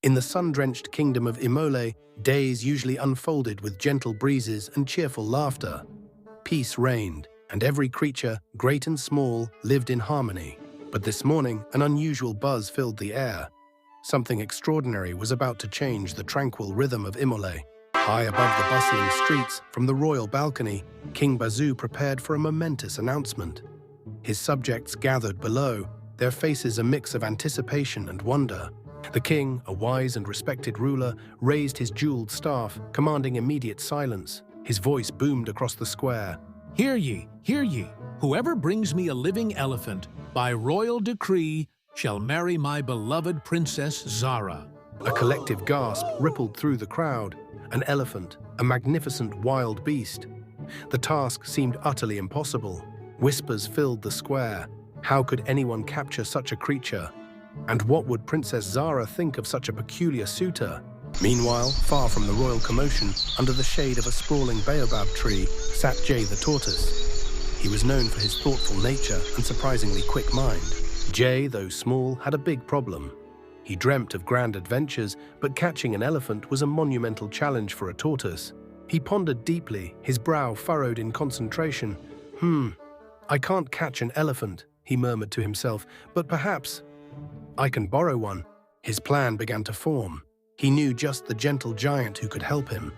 In the sun-drenched kingdom of Imole, days usually unfolded with gentle breezes and cheerful laughter. Peace reigned, and every creature, great and small, lived in harmony. But this morning, an unusual buzz filled the air. Something extraordinary was about to change the tranquil rhythm of Imole. High above the bustling streets, from the royal balcony, King Bazoo prepared for a momentous announcement. His subjects gathered below, their faces a mix of anticipation and wonder. The king, a wise and respected ruler, raised his jeweled staff, commanding immediate silence. His voice boomed across the square. Hear ye, hear ye. Whoever brings me a living elephant, by royal decree, shall marry my beloved Princess Zara. A collective gasp rippled through the crowd. An elephant, a magnificent wild beast. The task seemed utterly impossible. Whispers filled the square. How could anyone capture such a creature? And what would Princess Zara think of such a peculiar suitor? Meanwhile, far from the royal commotion, under the shade of a sprawling baobab tree, sat Jay the tortoise. He was known for his thoughtful nature and surprisingly quick mind. Jay, though small, had a big problem. He dreamt of grand adventures, but catching an elephant was a monumental challenge for a tortoise. He pondered deeply, his brow furrowed in concentration. I can't catch an elephant, he murmured to himself, but perhaps I can borrow one. His plan began to form. He knew just the gentle giant who could help him.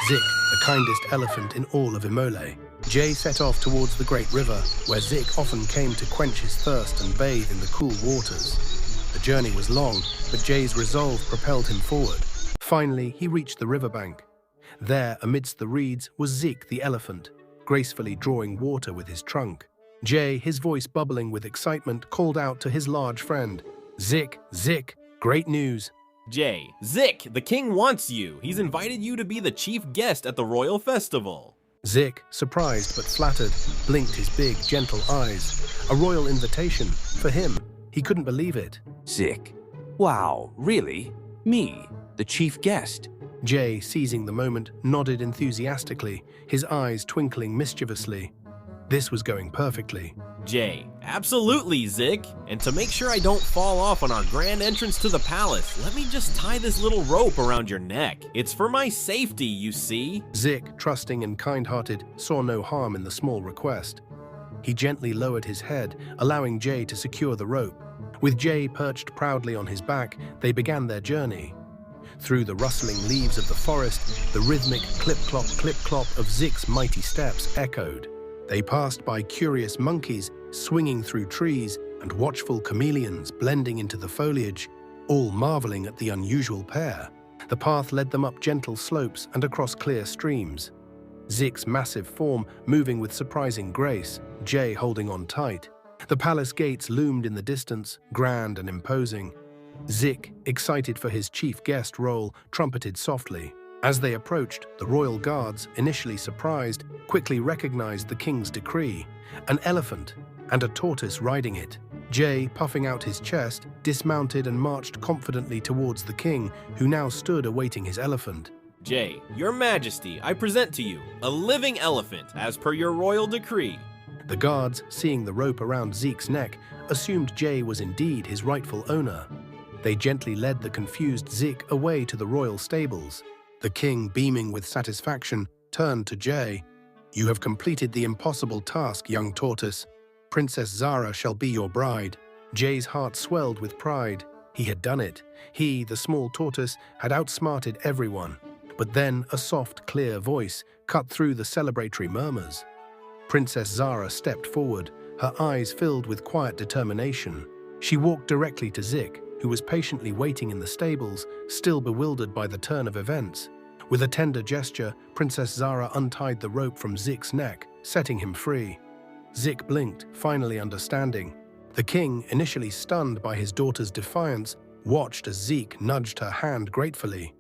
Zik, the kindest elephant in all of Imole. Jay set off towards the great river, where Zik often came to quench his thirst and bathe in the cool waters. The journey was long, but Jay's resolve propelled him forward. Finally, he reached the riverbank. There, amidst the reeds, was Zik the elephant, gracefully drawing water with his trunk. Jay, his voice bubbling with excitement, called out to his large friend. Zik, Zik, great news. Jay, Zik, the king wants you. He's invited you to be the chief guest at the royal festival. Zik, surprised but flattered, blinked his big, gentle eyes. A royal invitation, for him. He couldn't believe it. Zik. Wow, really? Me, the chief guest? Jay, seizing the moment, nodded enthusiastically, his eyes twinkling mischievously. This was going perfectly. Jay, absolutely, Zik. And to make sure I don't fall off on our grand entrance to the palace, let me just tie this little rope around your neck. It's for my safety, you see. Zik, trusting and kind-hearted, saw no harm in the small request. He gently lowered his head, allowing Jay to secure the rope. With Jay perched proudly on his back, they began their journey. Through the rustling leaves of the forest, the rhythmic clip-clop of Zik's mighty steps echoed. They passed by curious monkeys swinging through trees and watchful chameleons blending into the foliage, all marveling at the unusual pair. The path led them up gentle slopes and across clear streams. Zik's massive form moving with surprising grace, Jay holding on tight. The palace gates loomed in the distance, grand and imposing. Zik, excited for his chief guest role, trumpeted softly. As they approached, the royal guards, initially surprised, quickly recognized the king's decree: an elephant and a tortoise riding it. Jay, puffing out his chest, dismounted and marched confidently towards the king, who now stood awaiting his elephant. Jay, your majesty, I present to you a living elephant as per your royal decree. The guards, seeing the rope around Zik's neck, assumed Jay was indeed his rightful owner. They gently led the confused Zik away to the royal stables. The king, beaming with satisfaction, turned to Jay. "You have completed the impossible task, young tortoise. Princess Zara shall be your bride." Jay's heart swelled with pride. He had done it. He, the small tortoise, had outsmarted everyone. But then a soft, clear voice cut through the celebratory murmurs. Princess Zara stepped forward, her eyes filled with quiet determination. She walked directly to Zik, who was patiently waiting in the stables, still bewildered by the turn of events. With a tender gesture, Princess Zara untied the rope from Zik's neck, setting him free. Zik blinked, finally understanding. The king, initially stunned by his daughter's defiance, watched as Zik nudged her hand gratefully.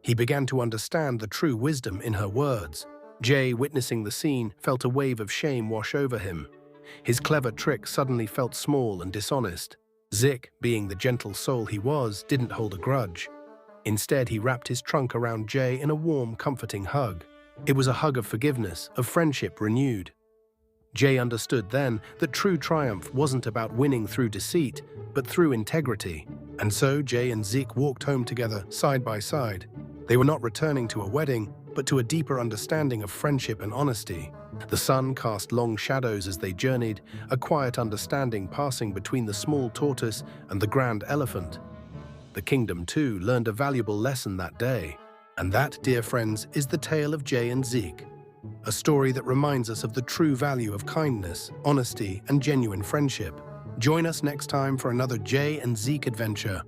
He began to understand the true wisdom in her words. Jay, witnessing the scene, felt a wave of shame wash over him. His clever trick suddenly felt small and dishonest. Zik, being the gentle soul he was, didn't hold a grudge. Instead, he wrapped his trunk around Jay in a warm, comforting hug. It was a hug of forgiveness, of friendship renewed. Jay understood then that true triumph wasn't about winning through deceit, but through integrity. And so Jay and Zeke walked home together, side by side. They were not returning to a wedding, but to a deeper understanding of friendship and honesty. The sun cast long shadows as they journeyed, a quiet understanding passing between the small tortoise and the grand elephant. The kingdom, too, learned a valuable lesson that day. And that, dear friends, is the tale of Jay and Zeke. A story that reminds us of the true value of kindness, honesty, and genuine friendship. Join us next time for another Jay and Zeke adventure.